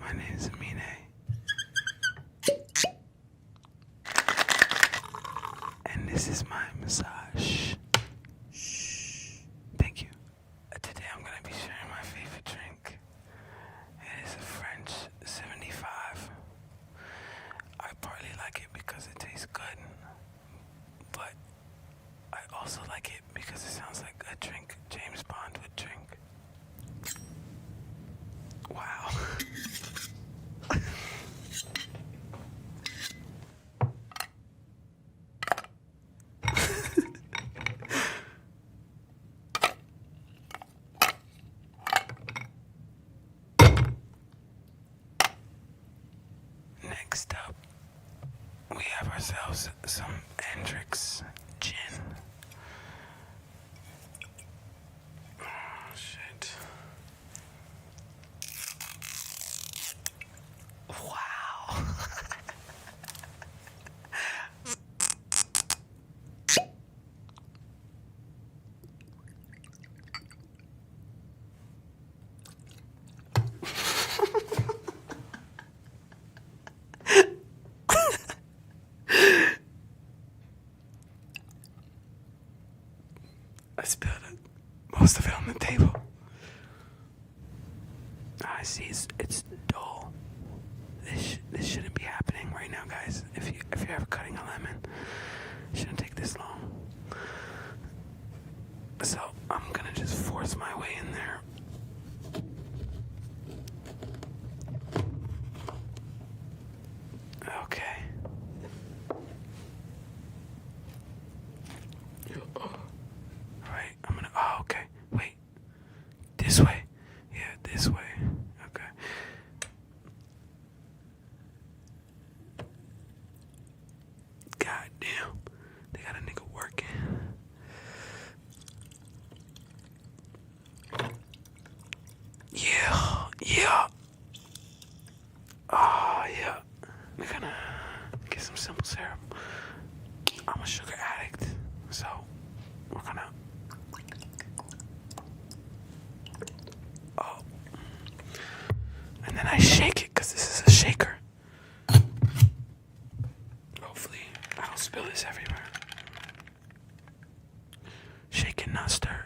My name is Amine. And this is my massage. Shh. Thank you. Today I'm going to be sharing my favorite drink. It is a French 75. I partly like it because it tastes good, but I also like it because it sounds like a drink James Bond would drink. Wow. Next up, we have ourselves some Hendrix gin. Oh, shit. Wow. I spilled most of it on the table. I see it's dull. This shouldn't be happening right now, guys. If you're ever cutting a lemon, it shouldn't take this long. So I'm gonna just force my way in there. Okay. Alright, I'm gonna, oh, okay, wait. This way. Yeah, this way. Okay. God damn. They got a nigga working. Yeah. Oh, yeah. We're gonna get some simple syrup. I'm a sugar addict, so we're gonna. Oh. And then I shake it, because this is a shaker. Hopefully, I don't spill this everywhere. Shaken, not stirred.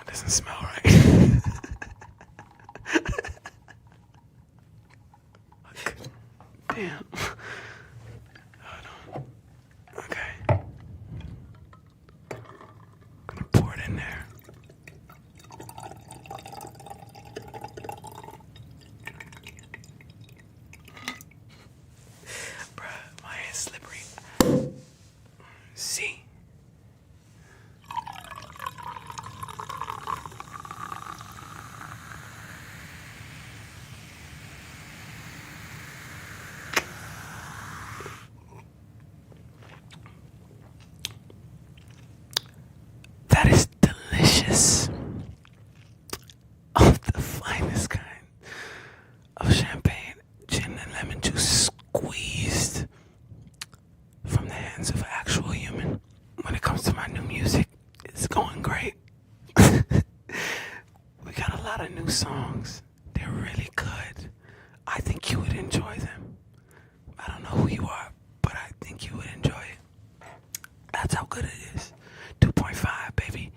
Doesn't smell right. Damn. Hold on. Okay. Gonna pour it in there. Bruh, my hand's slippery. See? That is delicious. Of the finest kind of champagne, gin, and lemon juice squeezed from the hands of an actual human. When it comes to my new music, it's going great. We got a lot of new songs. They're really good. I think you would enjoy them. I don't know who you are, but I think you would enjoy it. That's how good it is. 2.5, baby.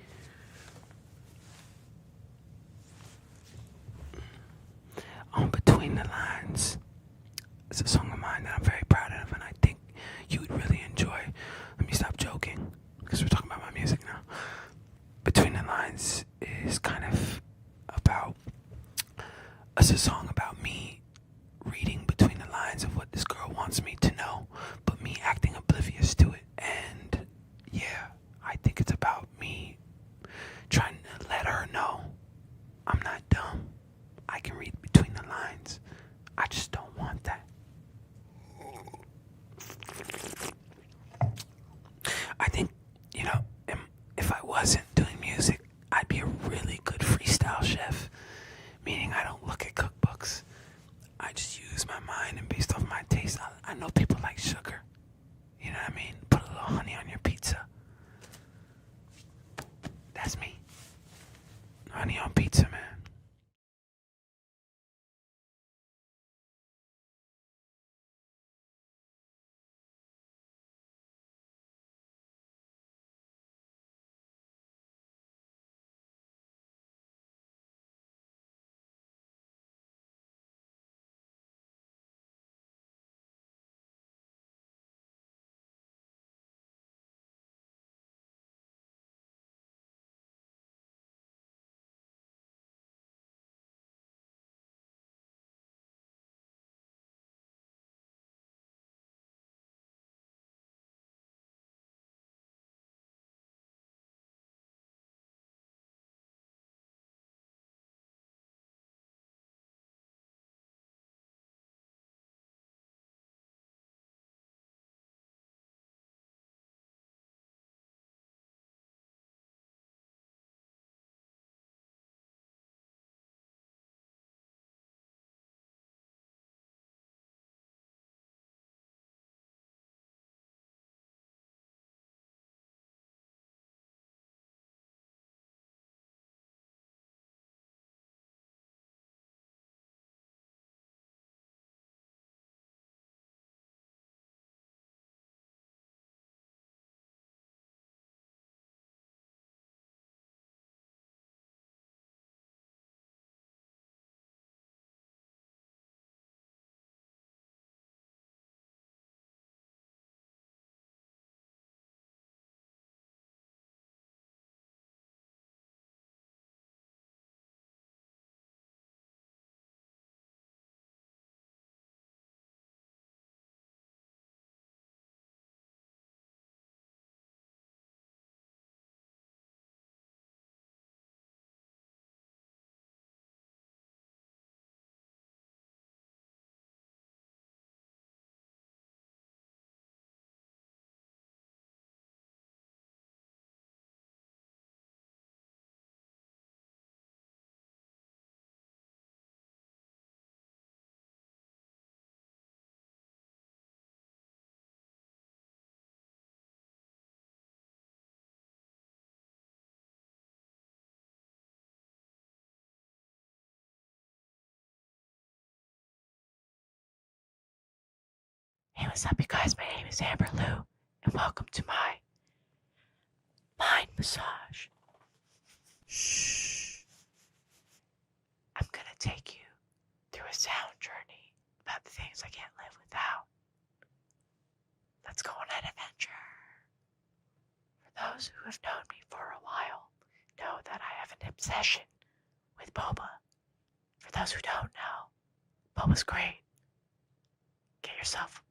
On Between the Lines. It's a song of mine that I'm very proud of, and I think you would really enjoy. Let me stop joking, because we're talking about my music now. Between the Lines is kind of about, it's a song about me reading between the lines of what this girl wants me to know, but me acting oblivious to it. And yeah, I think it's about me trying to let her know I'm not dumb. I can read between the lines. I just don't want that. I think, if I wasn't doing music, I'd be a What's up, you guys? My name is Amber Lou, and welcome to my mind massage. Shh. I'm gonna take you through a sound journey about the things I can't live without. Let's go on an adventure. For those who have known me for a while, know that I have an obsession with boba. For those who don't know, boba's great. Get yourself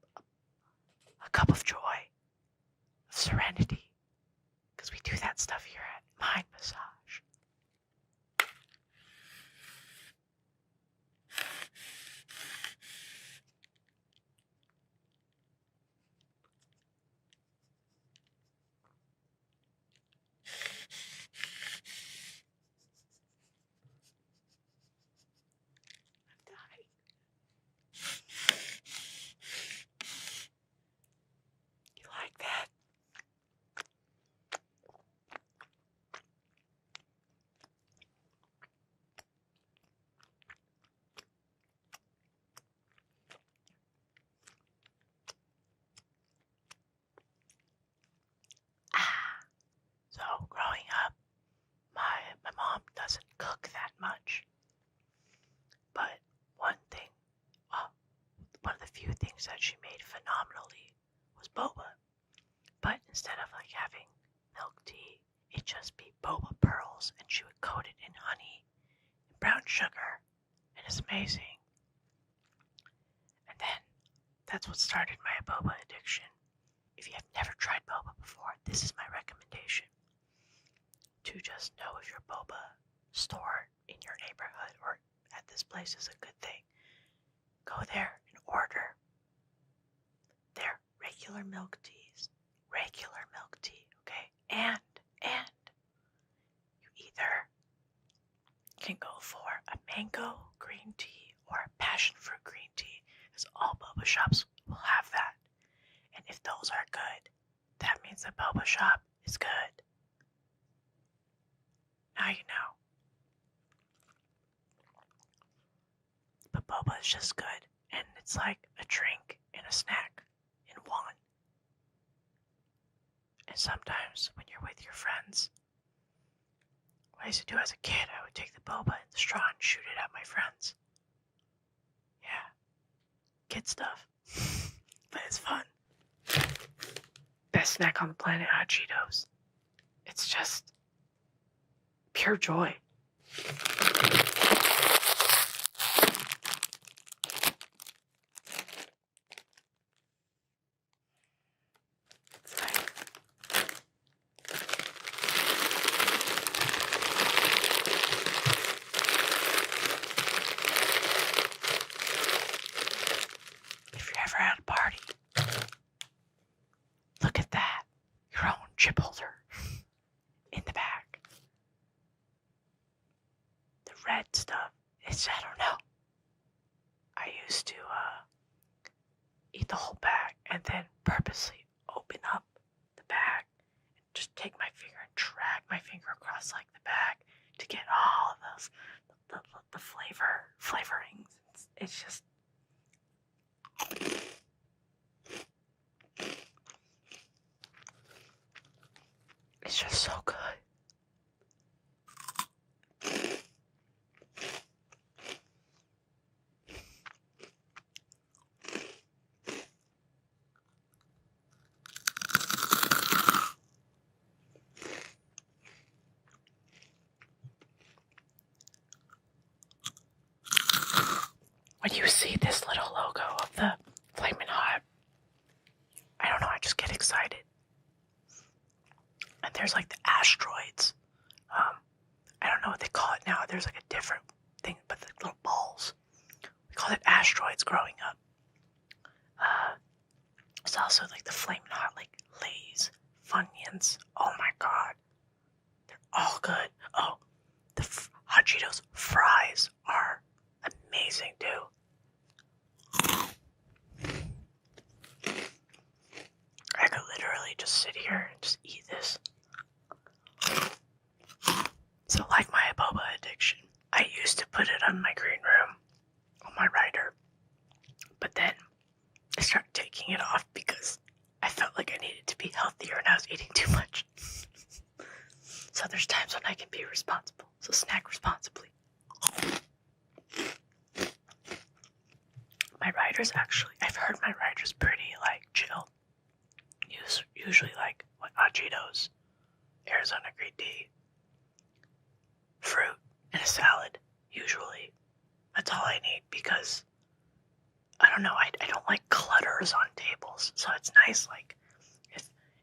a cup of joy, of serenity, because we do that stuff here at Mind Massage. I'm dying. You like that? So growing up, my mom doesn't cook that much. But one of the few things that she made phenomenally was boba. But instead of like having milk tea, it'd just be boba pearls, and she would coat it in honey and brown sugar, and it's amazing. And then that's what started my boba addiction. If you have never tried boba before, this is my recommendation. To just know if your boba store in your neighborhood or at this place is a good thing. Go there and order their regular milk teas. Regular milk tea, okay? And you either can go for a mango green tea or a passion fruit green tea, because all boba shops will have that. And if those are good, that means the boba shop is good. Now you know. But boba is just good, and it's like a drink and a snack in one. And sometimes when you're with your friends, what I used to do as a kid, I would take the boba and the straw and shoot it at my friends. Yeah, kid stuff. But it's fun. Best snack on the planet, hot Cheetos. It's just pure joy. It's like if you're ever at a party, look at that. Your own chip holder in the back. The red stuff, I don't know. I used to eat the whole bag and then purposely open up the bag and just take my finger and drag my finger across like the bag to get all of those the flavorings. It's just so good. When you see this little logo of the Flamin' Hot, I don't know, I just get excited. And there's like the asteroids. I don't know what they call it now. There's like a different thing, but the little balls. We call it asteroids growing up. It's also like the Flamin' Hot, like Lay's, Funyuns. Oh my god. They're all good. Oh, the Hot Cheetos fries are amazing too. I could literally just sit here and just eat this. So like my boba addiction, I used to put it on my green room, on my rider, but then I started taking it off So there's times when I can be responsible. So snack responsibly. My rider's actually, I've heard my rider's pretty, like, chill. Usually, like, what, Cheetos, Arizona green tea, fruit, and a salad, usually. That's all I need because, I don't know, I don't like clutters on tables. So it's nice, like,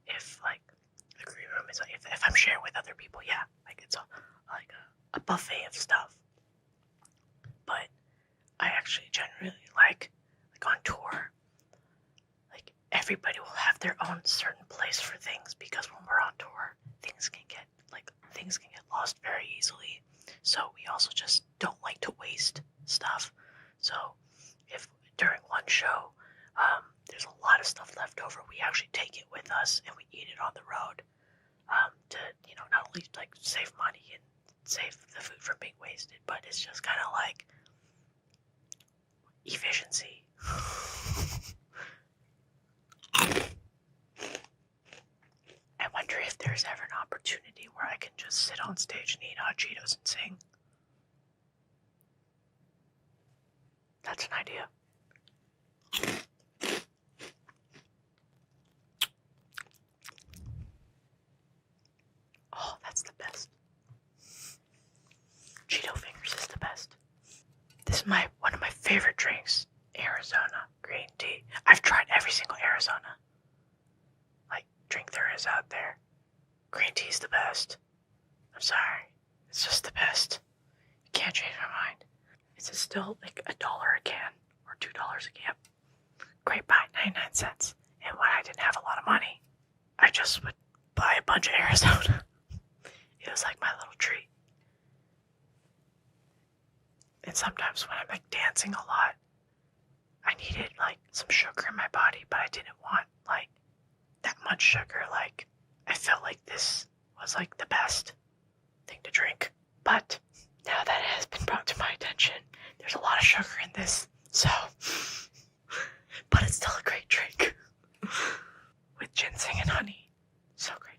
if like, the green room is, like, if I'm sharing with other people, yeah, like, it's a buffet of stuff. But I actually generally like on tour, like everybody will have their own certain place for things because when we're on tour, things can get lost very easily. So we also just don't like to waste stuff. So if during one show, there's a lot of stuff left over, we actually take it with us and we eat it on the road, to, you know, not only like save money and save the food from being wasted, but it's just kind of like efficiency. I wonder if there's ever an opportunity where I can just sit on stage and eat hot Cheetos and sing. That's an idea. Oh, that's the best. Cheeto fingers is the best. This is one of my favorite drinks, Arizona green tea. I've tried every single Arizona, like, drink there is out there. Green tea is the best. I'm sorry, it's just the best. You can't change my mind. It's still like $1 a can or $2 a can. Great buy, 99 cents. And when I didn't have a lot of money, I just would buy a bunch of Arizona. It was like my little treat. And sometimes when I'm like dancing a lot, I needed like some sugar in my body, but I didn't want like that much sugar. Like, I felt like this was like the best thing to drink. But now that it has been brought to my attention, there's a lot of sugar in this, so, but it's still a great drink. With ginseng and honey. So great.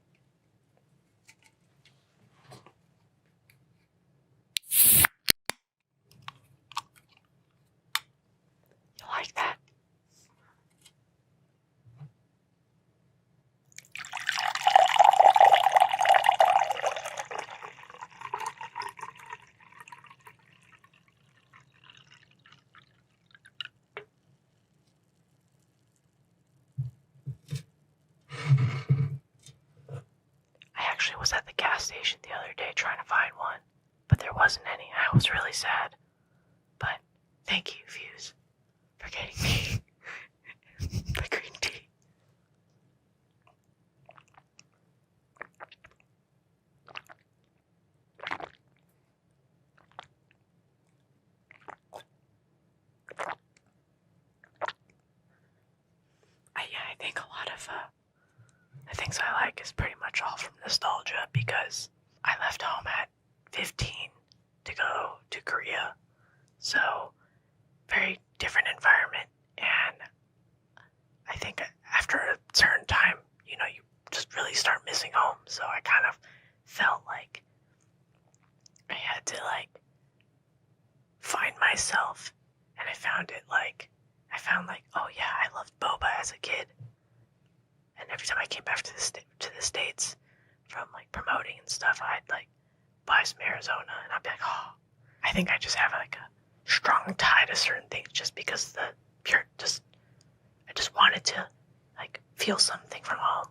You like that? I actually was at the gas station the other day trying to find one, but there wasn't any. I was really sad. But thank you, Fuse, for getting me the green tea. I think a lot of the things I like is pretty much all from nostalgia because I left home at 15 to go to Korea. So, very different environment. And I think after a certain time, you know, you just really start missing home. So I kind of felt like I had to like find myself. And I found like, oh yeah, I loved boba as a kid. And every time I came back to the States from like promoting and stuff, I'd like buy some Arizona and I'd be like, oh, I think I just have like a strong tie to certain things just because I just wanted to like feel something from home.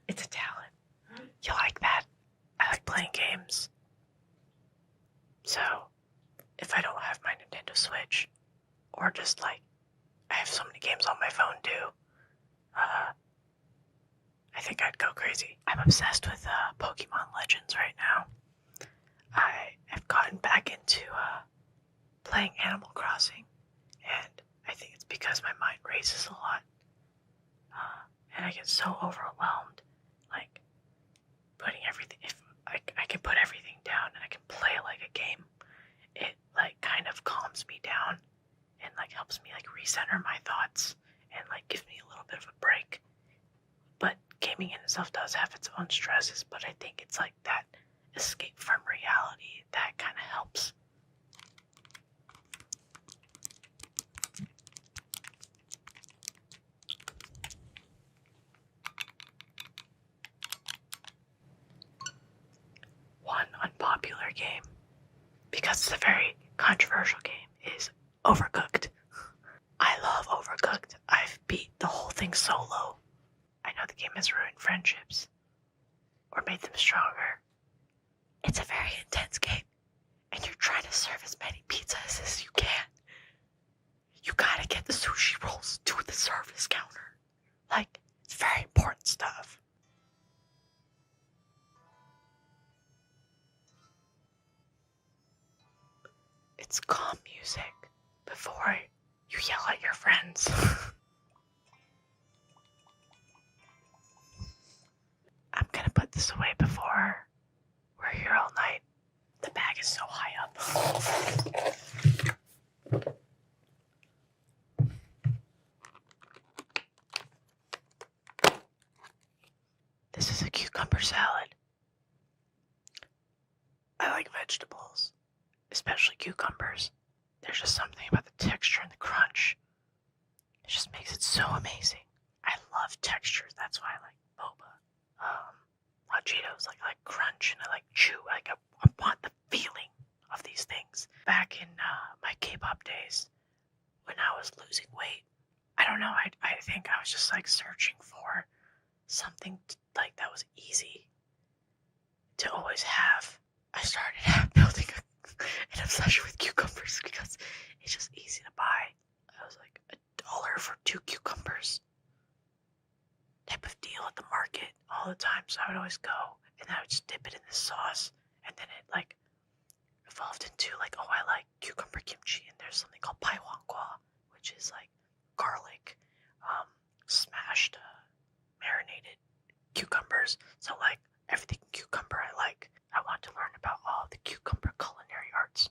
It's a talent. You like that? I like playing games. So, if I don't have my Nintendo Switch, or just like, I have so many games on my phone too, I think I'd go crazy. I'm obsessed with Pokemon Legends right now. I have gotten back into playing Animal Crossing, and I think it's because my mind races a lot, and I get so overwhelmed. Like, putting everything, if I can put everything down and I can play recenter my thoughts and like give me a little bit of a break. But gaming in itself does have its own stresses, but I think it's like that escape from reality that kind of helps. One unpopular game, because it's a very controversial game, is Overcooked. I love Overcooked. I've beat the whole thing solo. I know the game has ruined friendships or made them stronger. It's a very intense game, and you're trying to serve as many pizzas as you can. You gotta get the sushi rolls to the service counter. Like, it's very important stuff. It's calm music before you yell at your friends. I'm gonna put this away before we're here all night. The bag is so high up. This is a cucumber salad. I like vegetables, especially cucumbers. There's just something about the texture and the crunch. It just makes it so amazing. I love textures. That's why I like boba. Hot Cheetos, like I like crunch and I like chew. Like I want the feeling of these things. Back in my K-pop days, when I was losing weight, I don't know. I think I was just like searching for something like that was easy to always have. I started building an obsession with cucumbers because it's just easy to buy. It was like $1 for 2 cucumbers type of deal at the market all the time. So I would always go and I would just dip it in this sauce, and then it like evolved into like, oh, I like cucumber kimchi, and there's something called paihwangwa, which is like garlic, smashed, marinated cucumbers. So like everything cucumber I like. I want to learn about all the cucumber culinary arts.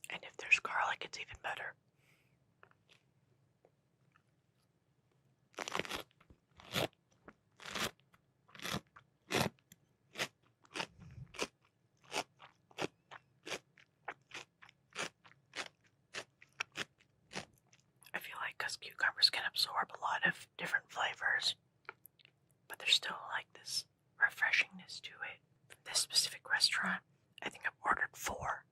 And if there's garlic, it's even better. I feel like because cucumbers can absorb a lot of different flavors, but there's still like this refreshingness to it. From this specific restaurant, I think I've ordered 4.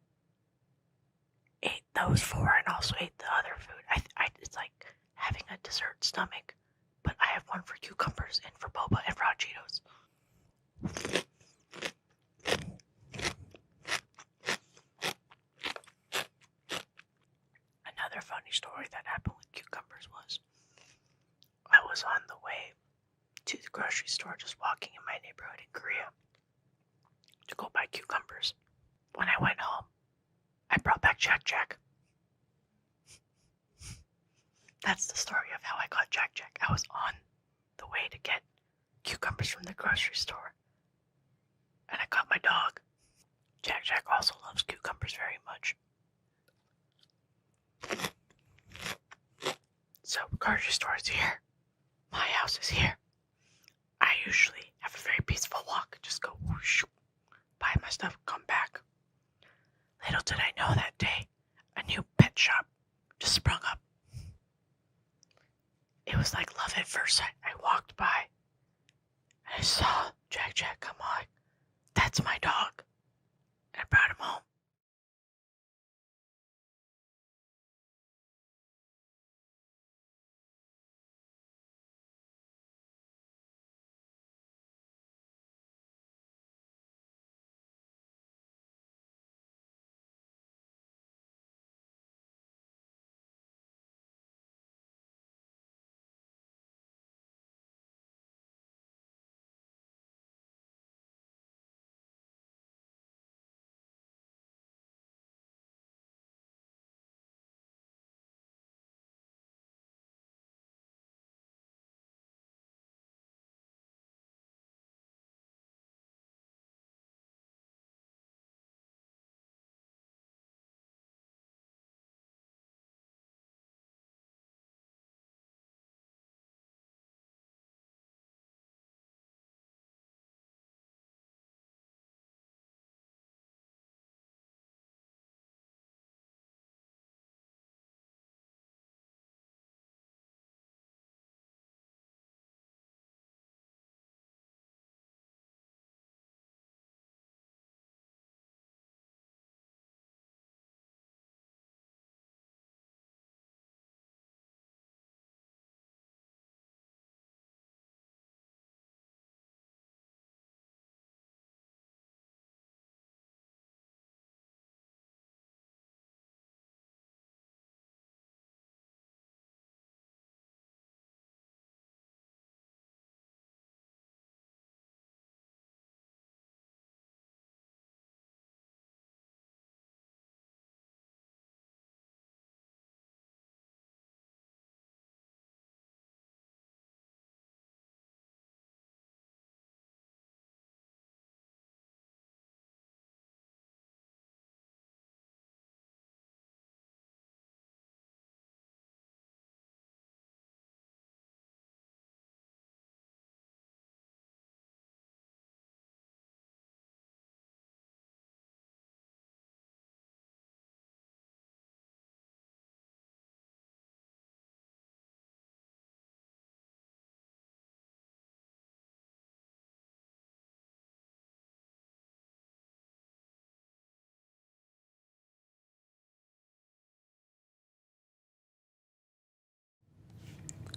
Ate those 4 and also ate the other food. It's like having a dessert stomach, but I have one for cucumbers and for boba and for hot Cheetos. Another funny story that happened with cucumbers was I was on the way to the grocery store, just walking in my neighborhood in Korea to go buy cucumbers. When I went home, I brought back Jack Jack. That's the story of how I got Jack Jack. I was on the way to get cucumbers from the grocery store, and I got my dog. Jack Jack also loves cucumbers very much. So, grocery store is here. My house is here. I usually have a very peaceful walk. Just go whoosh, buy my stuff, come back. Little did I know that day, a new pet shop just sprung up. It was like love at first sight. I walked by, and I saw Jack Jack come on. That's my dog. And I brought him home.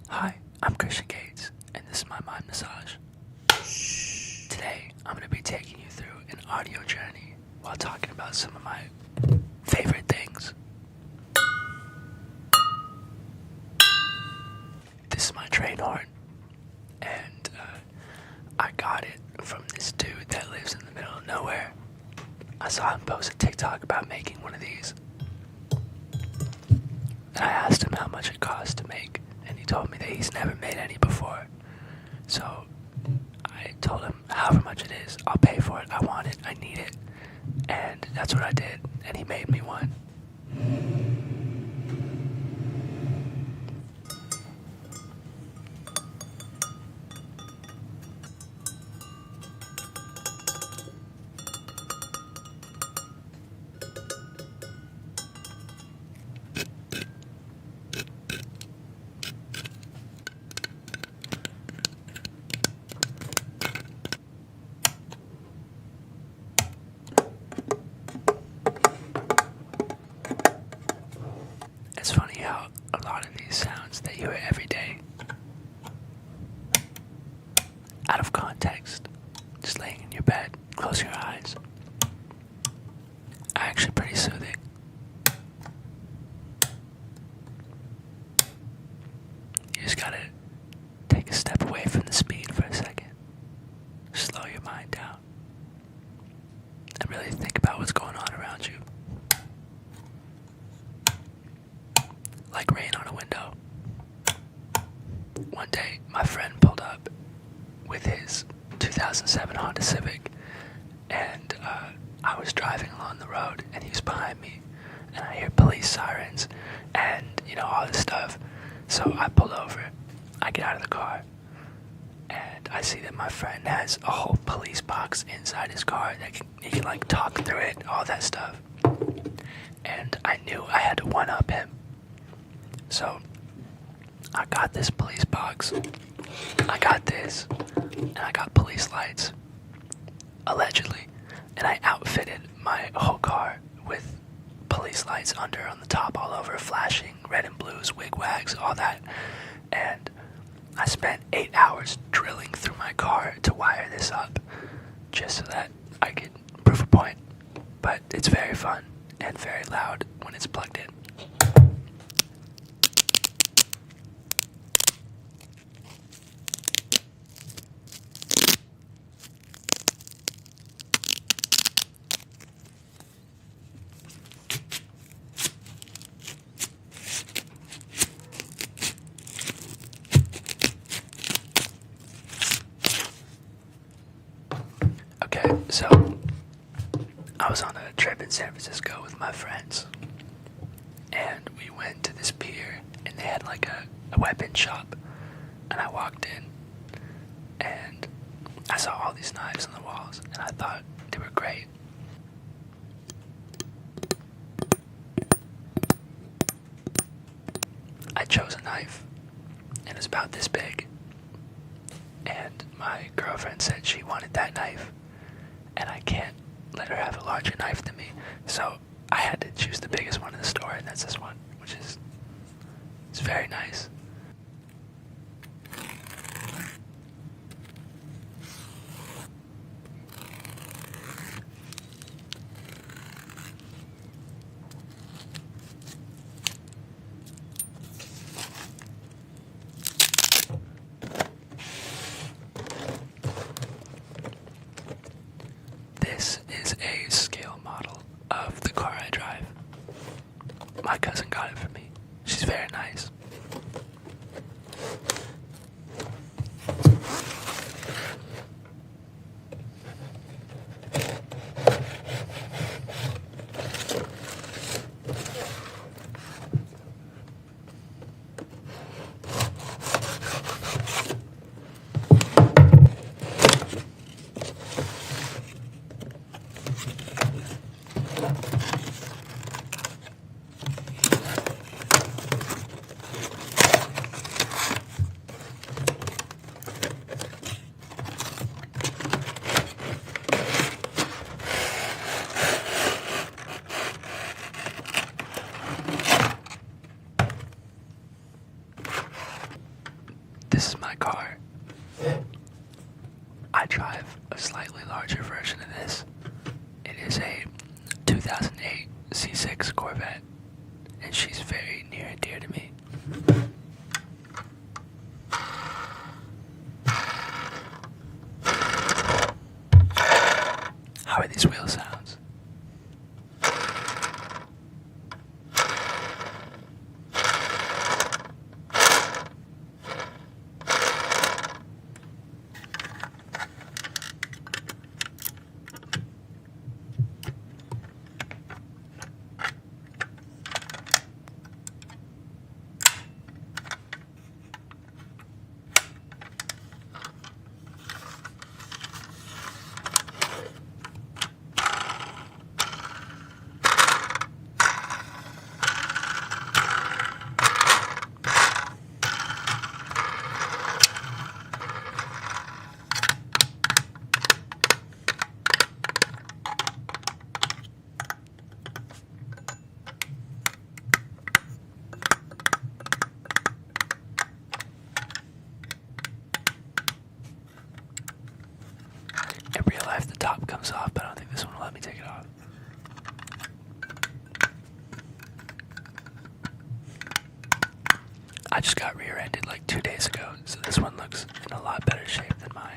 Hi, I'm Christian Gates, and this is my mind massage. Today, I'm going to be taking you through an audio journey while talking about some of my favorite things. This is my train horn, and I got it from this dude that lives in the middle of nowhere. I saw him post a TikTok about making one of these, and I asked him how much it cost to make, and he told me that he's never made any before. So I told him however much it is, I'll pay for it. I want it, I need it, and that's what I did, and he made me one. It's funny how a lot of these sounds that you hear every day, out of context, just laying in your bed, close your eyes, are actually pretty soothing. You just gotta take a step away from the speed for a second, slow your mind down, and really think about what's going on around you. Like rain on a window. One day, my friend pulled up with his 2007 Honda Civic, and I was driving along the road, and he was behind me, and I hear police sirens, and all this stuff. So I pull over, I get out of the car, and I see that my friend has a whole police box inside his car that he can like talk through it, all that stuff. And I knew I had to one-up him. So, I got this police box, I got this, and I got police lights, allegedly, and I outfitted my whole car with police lights under on the top all over, flashing, red and blues, wigwags, all that, and I spent 8 hours drilling through my car to wire this up, just so that I could prove a point, but it's very fun and very loud when it's plugged in. Okay, so I was on a trip in San Francisco with my friends, and we went to this pier, and they had like a weapon shop, and I walked in, and I saw all these knives on the walls, and I thought they were great. I chose a knife, and it was about this big, and my girlfriend said she wanted that knife, and I can't let her have a larger knife than me, so I had to choose the biggest one in the store, and that's this one, which is it's very nice. This is a scale model of the car I drive. My cousin got it for me. She's very nice. drive a slightly larger version of this. It is a 2008 C6 Corvette, and she's very near and dear to me. How are these wheel sounds? In real life, the top comes off, but I don't think this one will let me take it off. I just got rear-ended like 2 days ago, so this one looks in a lot better shape than mine.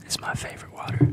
It's my favorite water.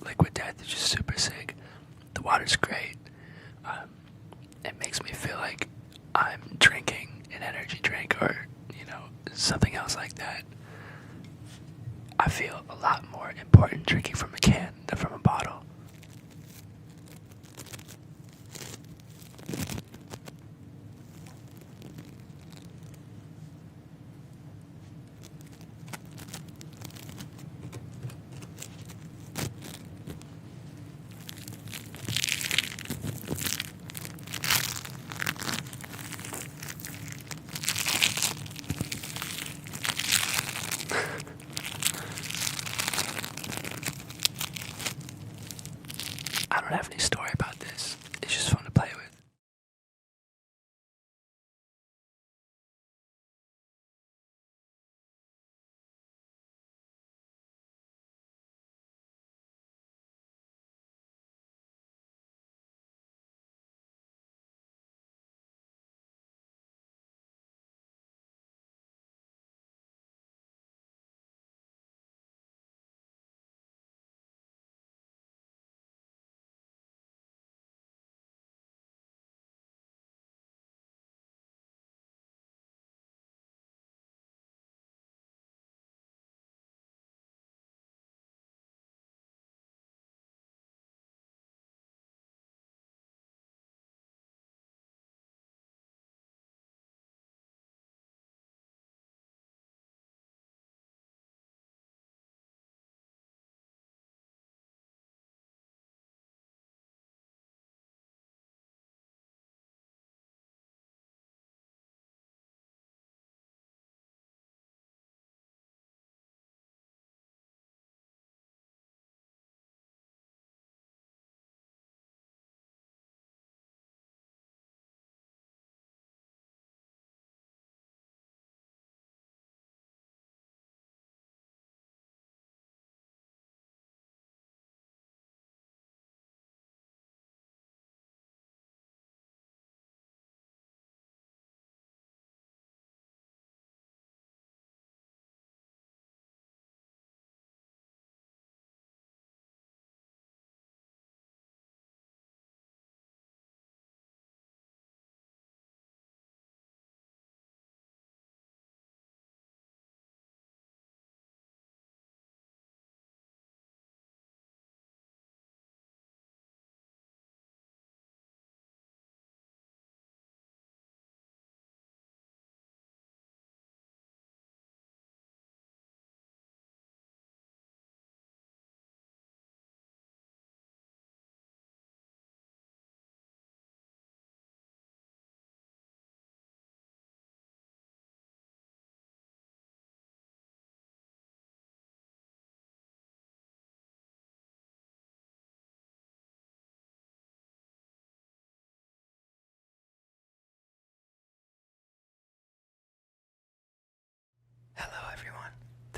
Liquid Death is just super sick. The water's great. It makes me feel like I'm drinking an energy drink or, something else like that. I feel a lot more important drinking from a can than from a bottle. I don't have any story about this. It's just fun to play with.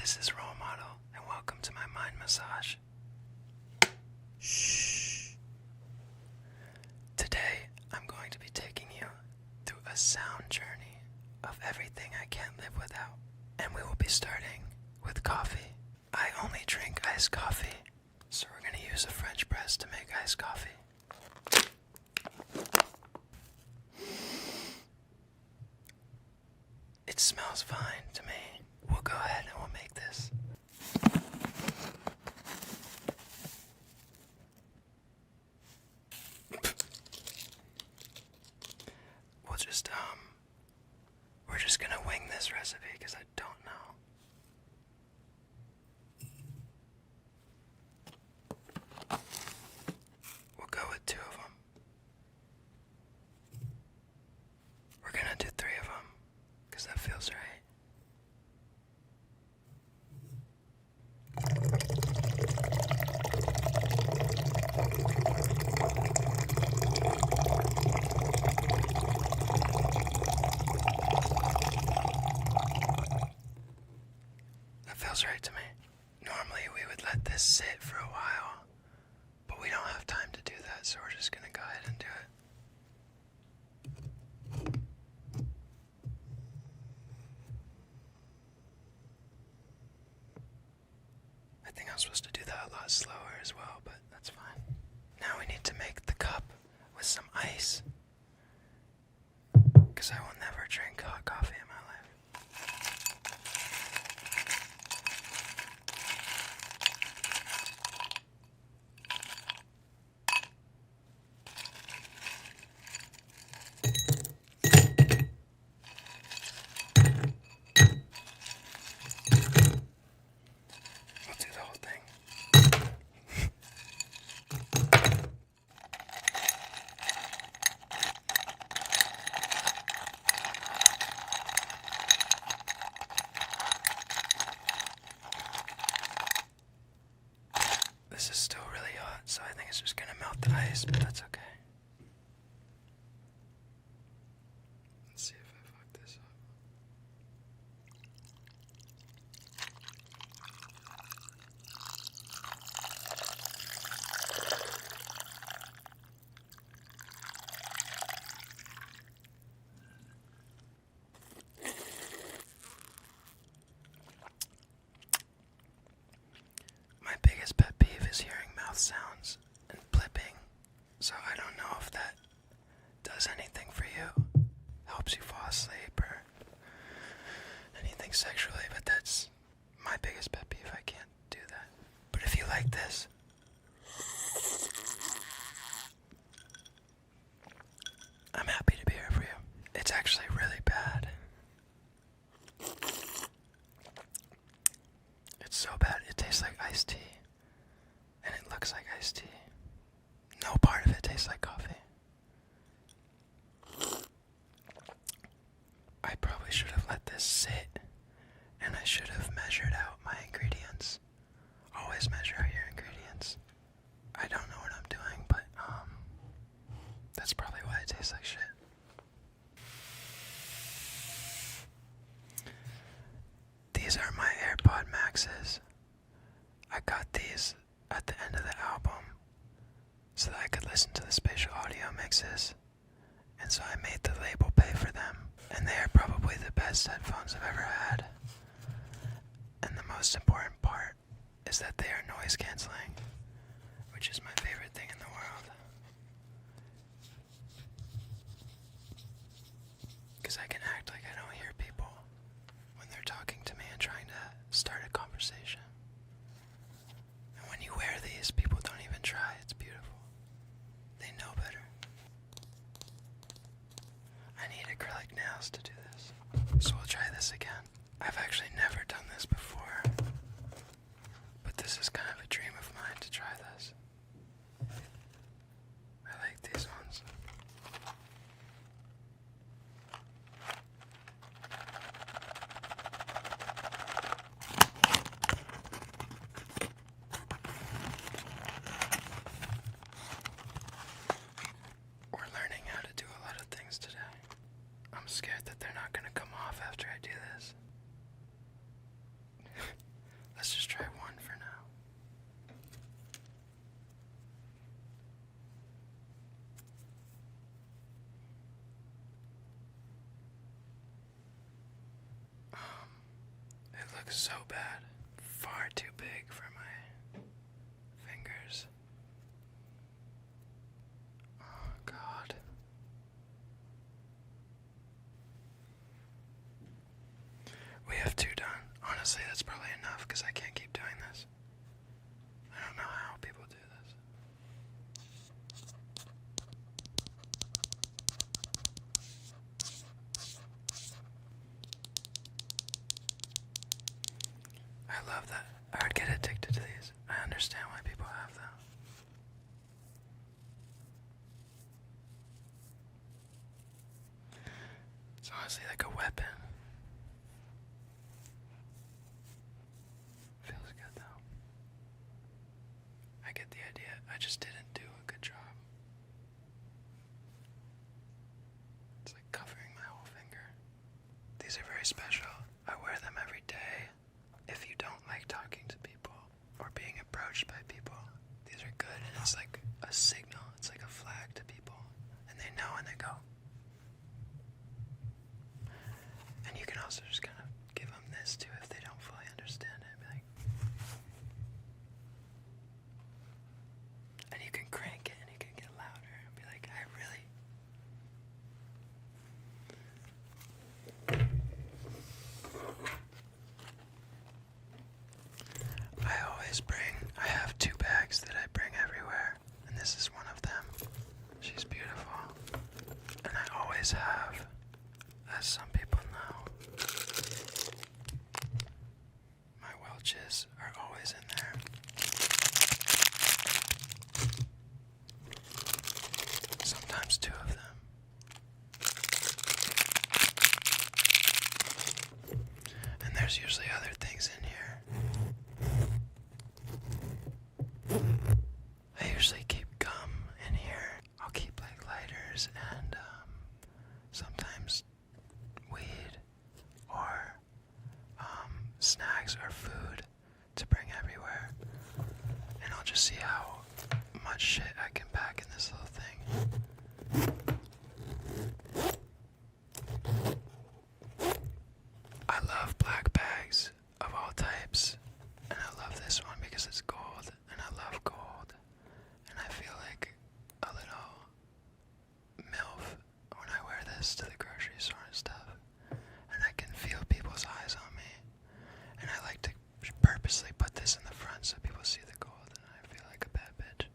This is Role Model, and welcome to my mind massage. Shh. Today, I'm going to be taking you through a sound journey of everything I can't live without. And we will be starting with coffee. I only drink iced coffee, so we're going to use a French press to make iced coffee. It smells fine to me. We'll go ahead and we'll make this. We're just gonna wing this recipe because I don't know. We'll go with 2 of them. We're gonna do 3 of them because that feels right. Right to me. Normally we would let this sit for a while, but we don't have time to do that, so we're just gonna go ahead and do it. I think I'm supposed to do that a lot slower as well, but that's fine. Now we need to make the cup with some ice, because I will never drink hot coffee in my life. This is still really hot, so I think it's just gonna melt the ice, but that's okay. Let's see if I fuck this up. My biggest pet peeve is hearing mouth sounds and blipping, so I don't know if that does anything for you, helps you fall asleep or anything sexually, but that's my biggest pet peeve. I can't do that. But if you like this, I'm happy to be here for you. It's actually really bad. It's so bad, it tastes like iced tea. And it looks like iced tea. No part of it tastes like coffee. I probably should have let this sit, and I should have measured out my ingredients. Always measure out your ingredients. I don't know what I'm doing, but that's probably why it tastes like shit. These are my AirPod Maxes. I got these at the end of the album so that I could listen to the spatial audio mixes, and so I made the label pay for them, and they are probably the best headphones I've ever had. And the most important part is that they are noise canceling, which is my favorite thing in the world, because I can act like I don't hear people when they're talking to me and trying to start a conversation. And when you wear these, people don't even try. It's beautiful. They know better. I need acrylic nails to do this, so we'll try this again. I've actually never done this before, but this is kind of a dream of mine to try this. I like these ones. so bad. Far too big for my fingers. Oh, God. We have 2 done. Honestly, that's probably enough because I can't keep doing this. I don't know how people do this. I love that. I would get addicted to these. I understand why people have them. It's honestly like a weapon. Feels good though. I get the idea. I just didn't do a good job. It's like covering my whole finger. These are very special. I wear them every day. If you don't like talking to people or being approached by people, these are good, and it's like a signal. It's like a flag to people, and they know and they go. And you can also just kind of give them this too if they don't fully understand it. Be like, and you can crank it and you can get louder and be like, I really. I have 2 bags that I bring everywhere, and this is one of them. She's beautiful. And I always have, as some people know, my Welches are always in there. Sometimes 2 of them. And there's usually other things in here. I usually keep gum in here. I'll keep like lighters and sometimes weed or snacks or food to bring everywhere. And I'll just see how much shit I can pack in this little thing. I love black bags of all types. And I love this one because it's gold, and I love gold. And I feel like a little MILF when I wear this to the grocery store and stuff. And I can feel people's eyes on me. And I like to purposely put this in the front so people see the gold, and I feel like a bad bitch.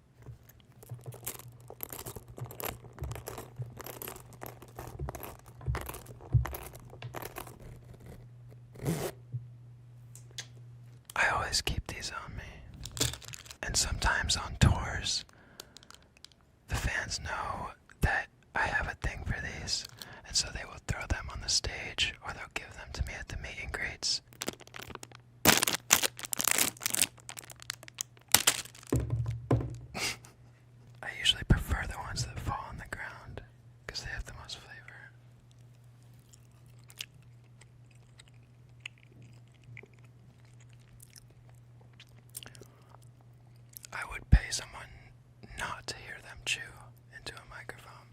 I always keep these on me. And sometimes on tours, the fans know that I have a thing for these, and so they will throw them on the stage, or they'll give them to me at the meet and greets. I usually prefer the ones that fall on the ground, because they have the most flavor. I would pay someone not to hear them chew into a microphone.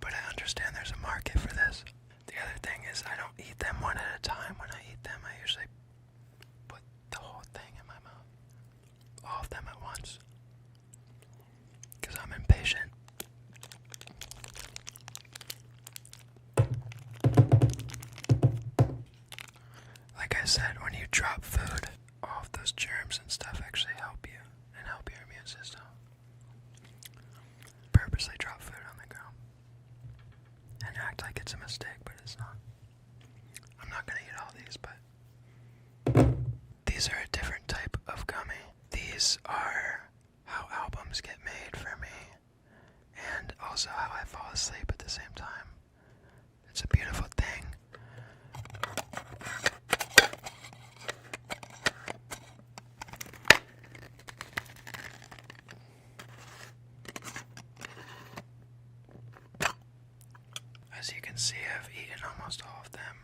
But I understand there's a market for this. The other thing is I don't eat them one at a time. When I eat them, I usually put the whole thing in my mouth. All of them at once. Because I'm impatient. Like I said, when you drop food, all of those germs and stuff actually help you and help your immune system. Purposely drop food on the ground and act like it's a mistake, but it's not. I'm not gonna eat all these, but these are a different type of gummy. These are how albums get made for me, and also how I fall asleep at the same time. It's a beautiful thing. As you can see, I've eaten almost all of them.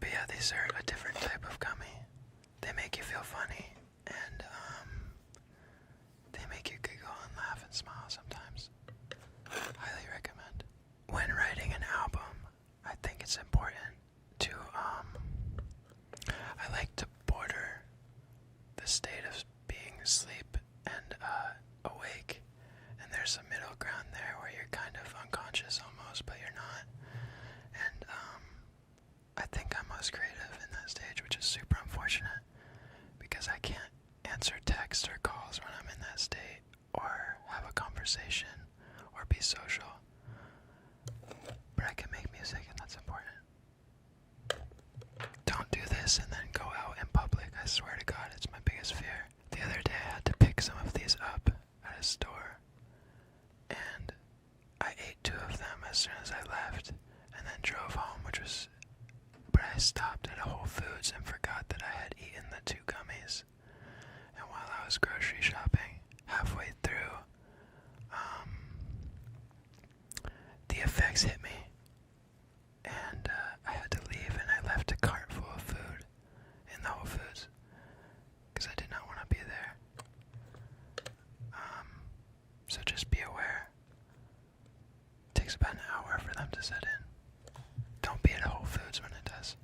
But yeah, these are a different type of gummy. They make you feel funny, and they make you giggle most creative in that stage, which is super unfortunate because I can't answer texts or calls when I'm in that state, or have a conversation, or be social. But I can make music, and that's important. Don't do this and then go out in public. I swear to God, it's my biggest fear. The other day I had to pick some of these up at a store, and I ate 2 of them as soon as I left, and then drove home, but I stopped at a Whole Foods and forgot that I had eaten the 2 gummies. And while I was grocery shopping, halfway through, the effects hit me, and I had to leave, and I left a cart full of food in the Whole Foods because I did not want to be there. So just be aware. It takes about an hour for them to set in. Don't be at Whole Foods when it does.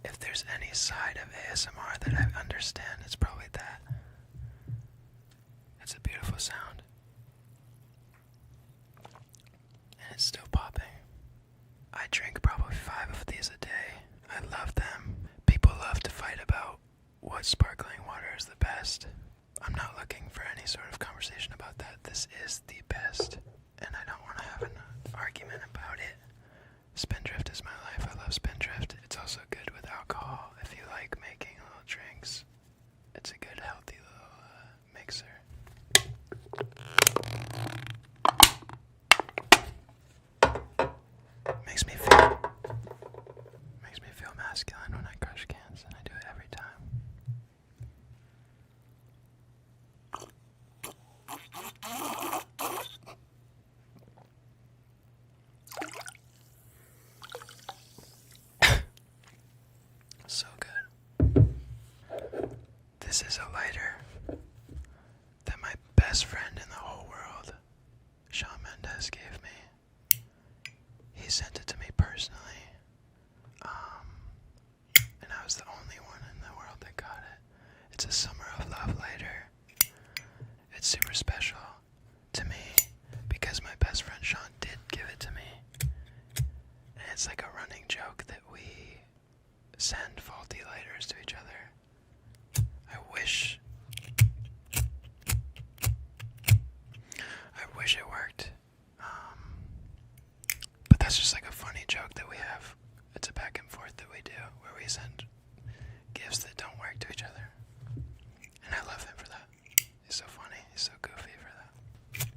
If there's any side of ASMR that I understand, it's probably that. It's a beautiful sound. And it's still popping. I drink probably 5 of these a day. I love them. People love to fight about what sparkling water is the best. I'm not looking for any sort of conversation about that. This is the best, and I don't want to have an argument about it. Spindrift is my life. I love Spindrift. It's also good with alcohol if you like making little drinks. It's a good, healthy little mixer. Makes me feel masculine when I crush cans, and I do it every time. So good. This is a lighter that my best friend in the whole world, Shawn Mendes, gave me. He sent it to me personally, and I was the only one in the world that got it. It's a Summer of Love lighter. It's super special to me because my best friend Shawn did give it to me, and it's like a running joke that we send faulty lighters to each other. I wish it worked. But that's just like a funny joke that we have. It's a back and forth that we do where we send gifts that don't work to each other. And I love him for that. He's so funny. He's so goofy for that.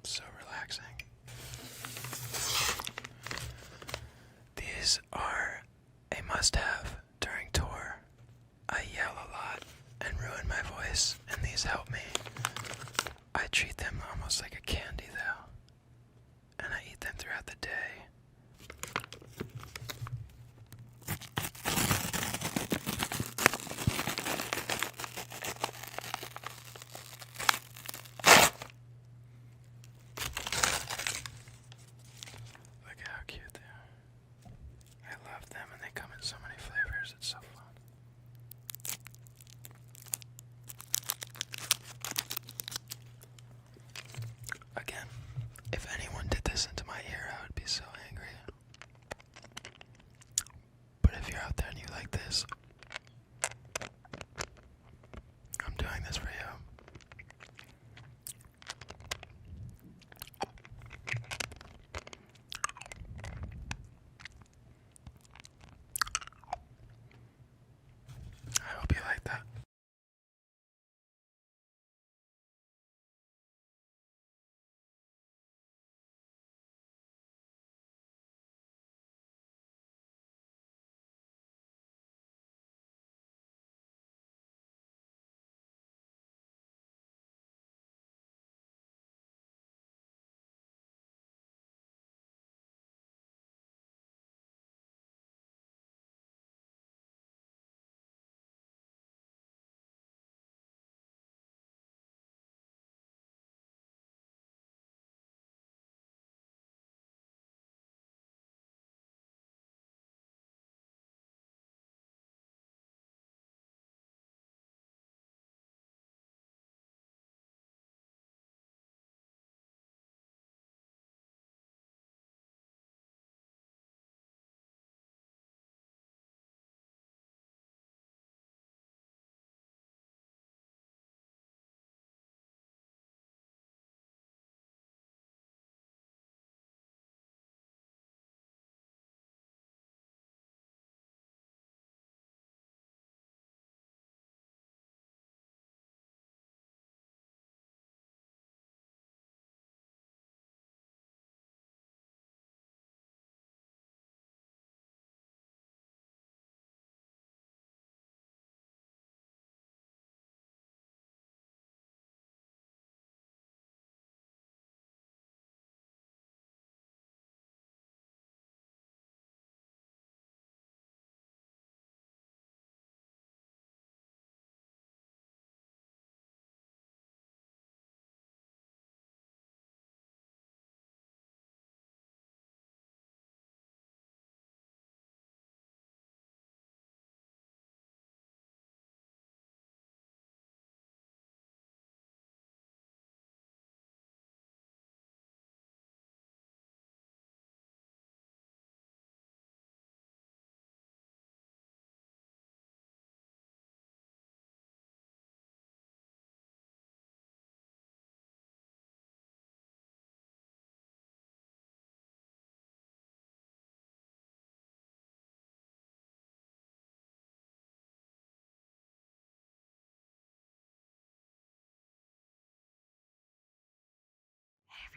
So relaxing. These are a must-have during tour. I yell a lot and ruin my voice, and these help me. I treat them almost like a candy, though, and I eat them throughout the day. Look at how cute they are. I love them, and they come in so many flavors. It's so fun. Again, if anyone did this into my ear, I would be so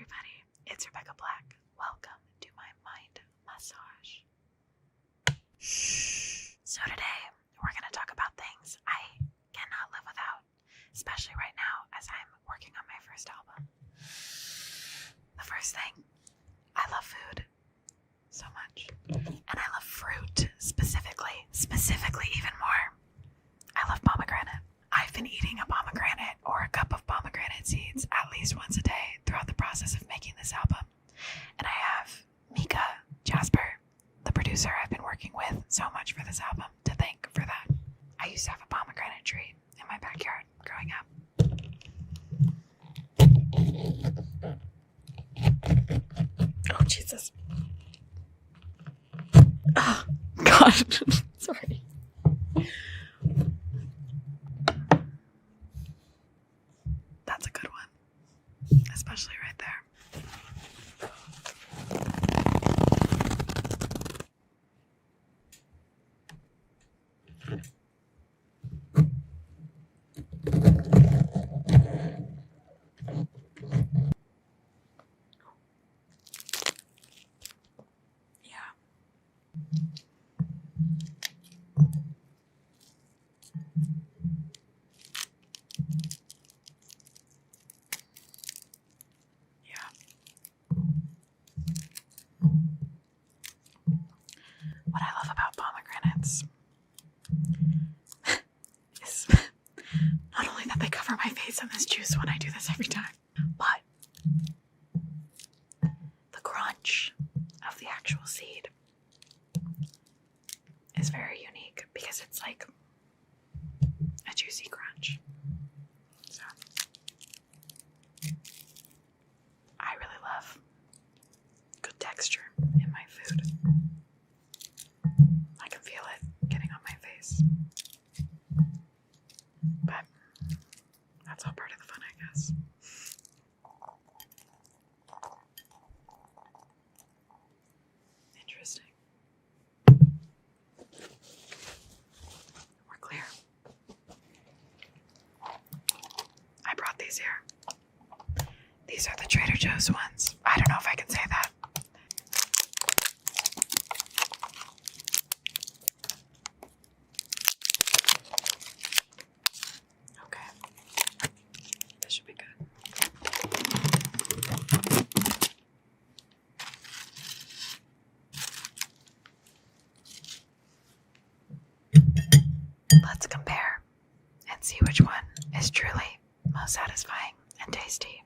everybody, it's Rebecca Black. Welcome to my mind massage. So today, we're going to talk about things I cannot live without, especially right now as I'm working on my first album. The first thing, I love food so much, and I love fruit specifically even more. I love pomegranate. I've been eating a pomegranate or a cup of pomegranate seeds at least once a day throughout the process of making this album. And I have Mika Jasper, the producer I've been working with so much for this album, to thank for that. I used to have a pomegranate tree in my backyard growing up. Oh, Jesus. Oh, God. Sorry. That's a good one, especially right there. What I love about pomegranates is not only that they cover my face in this juice when I do this every time, but the crunch of the actual seed is very unique because it's like a juicy crunch. So I really love good texture in my food. I can feel it getting on my face. But that's all part of the fun, I guess. Interesting. We're clear. I brought these here. These are the Trader Joe's ones. I don't know if I can say that. Okay. This should be good. Let's compare and see which one is truly most satisfying and tasty.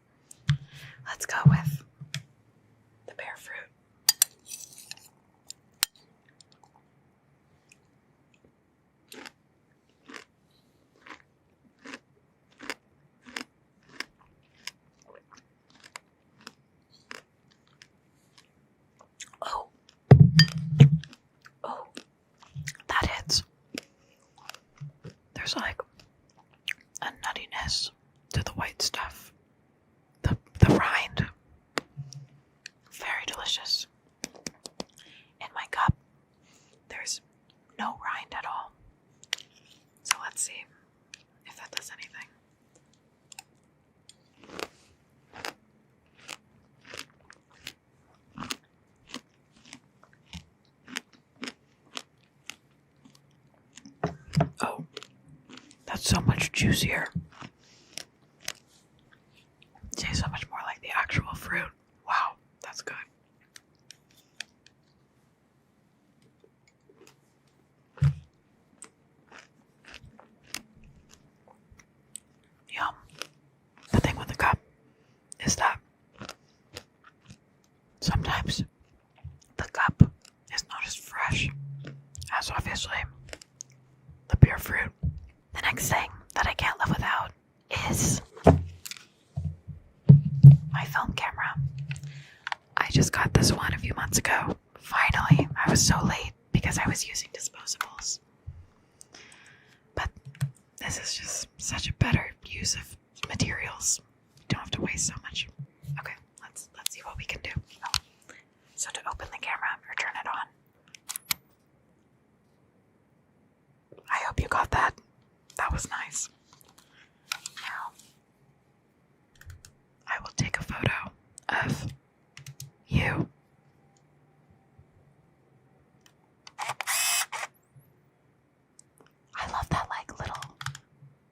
Let's go with the pear fruit. Oh, that hits. There's like a nuttiness to the white stuff. The rind. Very delicious. In my cup, there's no rind at all. So let's see if that does anything. Oh, that's so much juicier. It tastes so much more like the actual fruit. Wow, that's good. Yum. The thing with the cup is that sometimes the cup is not as fresh as obviously the pure fruit. The next thing that I can't live without is my film camera. I just got this one a few months ago. Finally, I was so late because I was using disposables. But this is just such a better use of materials. You don't have to waste so much. Okay, let's see what we can do. So to open the camera or turn it on. I hope you got that. That was nice. Now, I will take a photo of you. I love that like little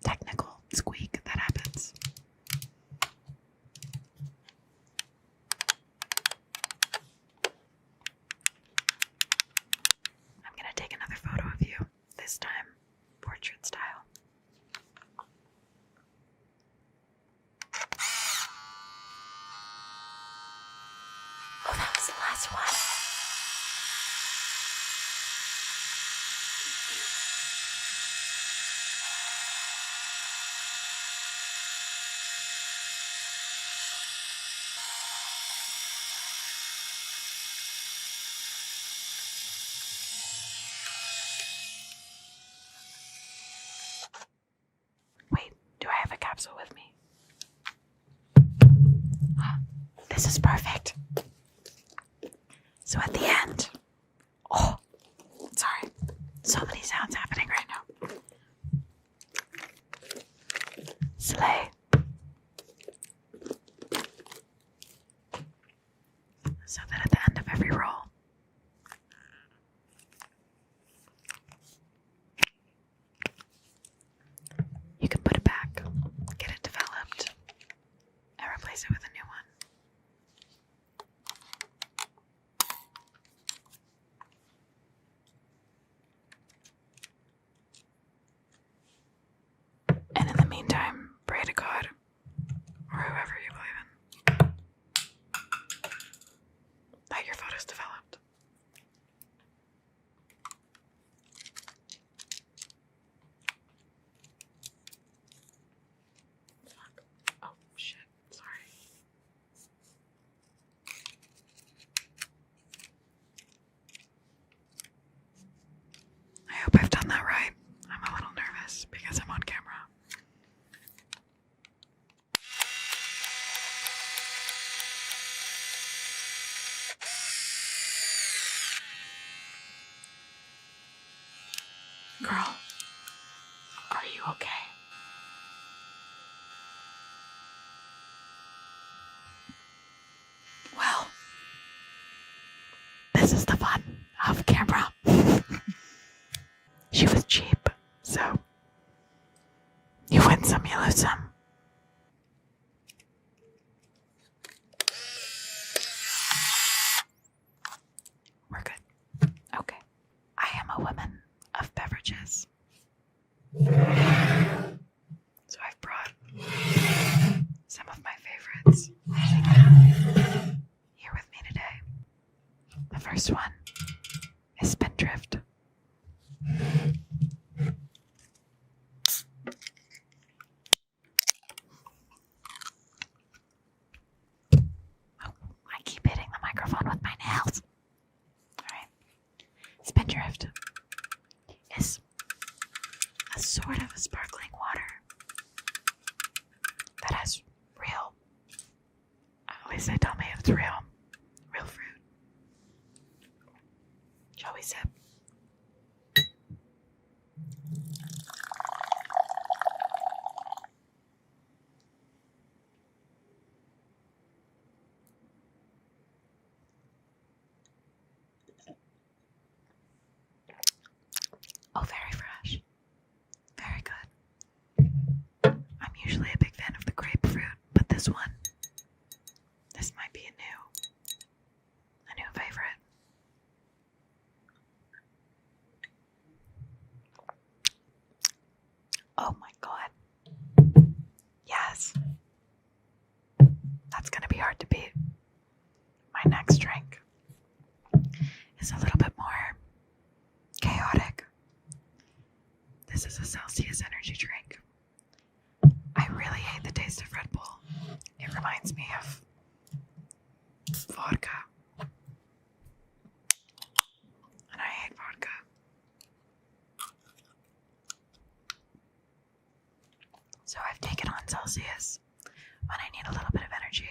technical squeak that happens. I'm gonna take another photo of you, this time portrait style. Oh, that was the last one. Wait, do I have a capsule with me? This is perfect. So at the end, oh, sorry, so many sounds happening right now. Slay. So that at the end of every roll, you can put it back, get it developed, and replace it with a new one. And in the meantime, pray to God, or whoever you believe in, that your photo's developed. Fuck. Oh, shit. Sorry. I hope I've done that right. I'm a little nervous because I'm on camera. Girl, are you okay? Well, this is the fun of camera. She was cheap, so you win some, you lose some. We're good. Okay. I am a woman of beverages. So I've brought some of my favorites here with me today. The first one is Spindrift. Oh, I keep hitting the microphone with my nails. Alright. Spindrift is a sort of a sparkling water that has real, at least they tell me it's real fruit. Shall we sip? Oh, very fresh. Very good. I'm usually a big fan of the grapefruit, but this one, this might be a new favorite. Oh my God. Yes. That's gonna be hard to beat. My next drink is a little bit more chaotic. This is a Celsius energy drink. I really hate the taste of Red Bull. It reminds me of vodka. And I hate vodka. So I've taken on Celsius when I need a little bit of energy.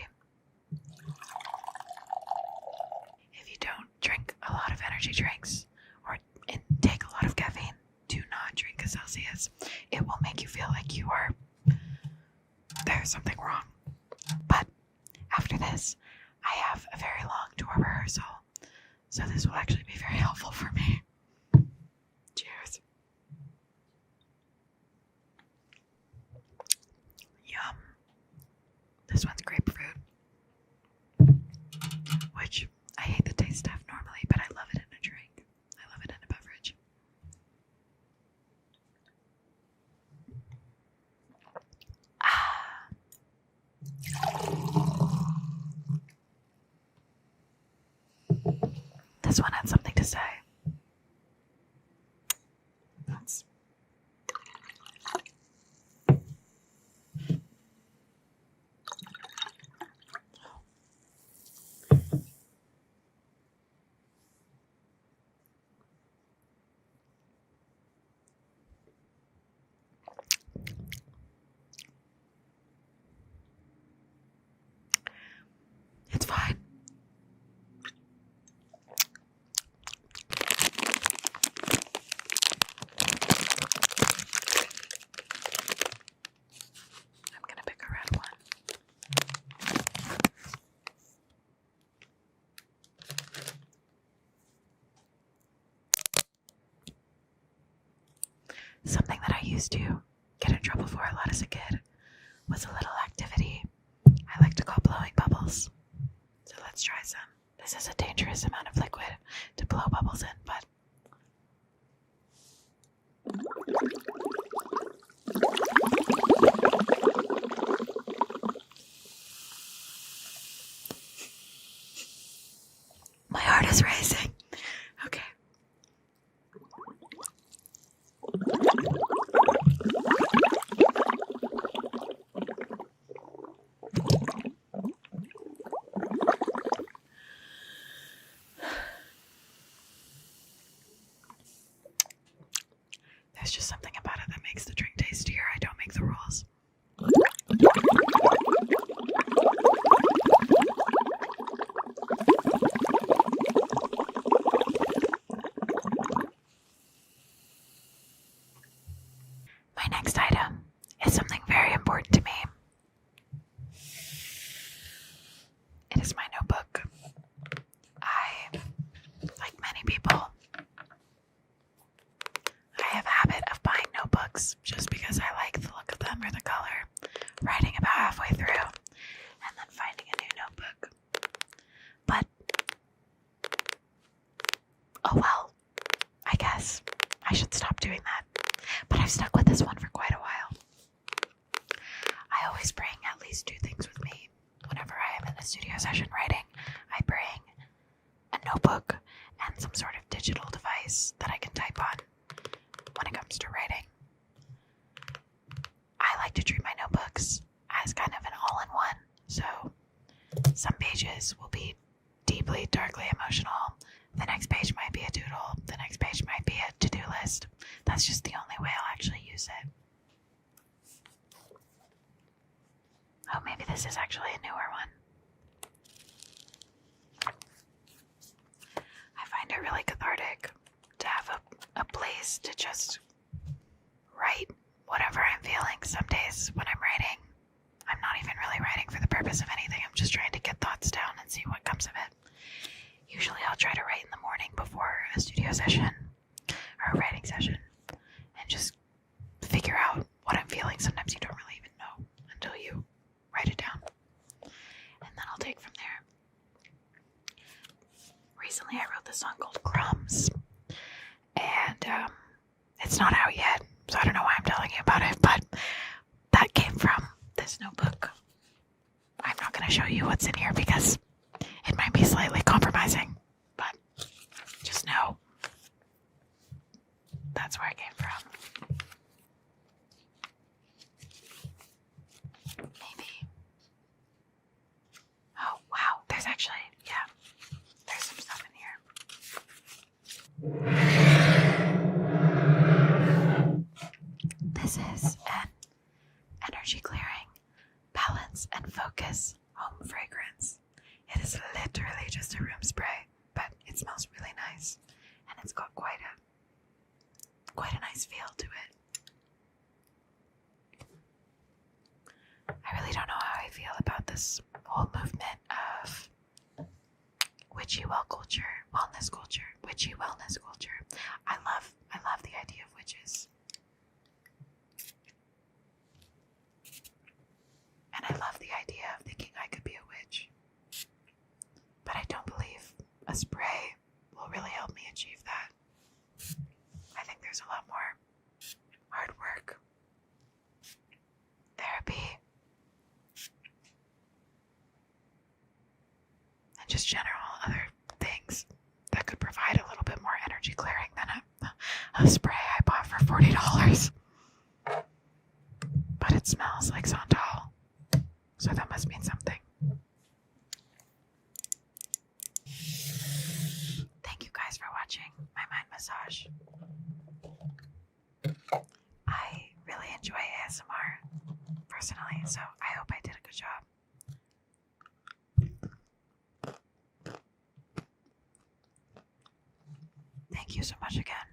If you don't drink a lot of energy drinks or intake a lot of caffeine, do not drink a Celsius. It will make you feel like there's something wrong. But after this, I have a very long tour So this will actually be very helpful for me. Cheers. Yum. This one's grapefruit, which I hate the taste of normally, but I love it in a drink. I love it in a beverage. This one had something to say. That's... It's fine. I'm gonna pick a red one. Something that I used to get in trouble for a lot as a kid was a little activity I like to call blowing bubbles. So let's try some. This is a dangerous amount of liquid to blow bubbles in, but my heart is racing. Okay. There's just something about it that makes the drink tastier. I don't make the rules. My next item is something very important to me. It is my notebook. I, like many people, I have a habit of buying notebooks just because I like the look of them or the color, writing about halfway through, and then finding a new notebook. But, oh well, I guess I should stop doing that. But I've stuck with this one for quite a while. I always bring at least 2 things with me whenever I am in the studio session writing. I bring a notebook and some sort of digital device that I can type on when it comes to writing. I like to treat my notebooks as kind of an all-in-one. So some pages will be deeply, darkly emotional. The next page might be a doodle. The next page might be a to-do list. That's just the only way I'll actually use it. Oh, maybe this is actually a newer one. I find it really cathartic to have a place to just write whatever I'm feeling. Some days when I'm writing, I'm not even really writing for the purpose of anything. I'm just trying to get thoughts down and see what comes of it. Usually I'll try to write in the morning before a studio session or a writing session and just figure out what I'm feeling. Sometimes you don't really even know until you write it down. And then I'll take from there. Recently I wrote this song called Crumbs. And it's not out yet, so I don't know why I'm telling you about it, but that came from this notebook. I'm not going to show you what's in here because it might be slightly compromising, but just know that's where it came from. Maybe. Oh, wow. There's actually, yeah, there's some stuff in here. This is an energy clearing, balance and focus home fragrance. It is literally just a room spray, but it smells really nice, and it's got quite a nice feel to it. I really don't know how I feel about this whole movement of witchy wellness culture, witchy wellness culture. I love the idea of witches. And I love the idea of thinking I could be a witch. But I don't believe a spray will really help me achieve that. I think there's a lot more hard work, therapy, and just general other things that could provide a little bit more energy clearing than a spray I bought for $40. But it smells like Santal, so that must mean something. Thank you guys for watching my mind massage. I really enjoy ASMR personally, so I hope I did a good job. Thank you so much again.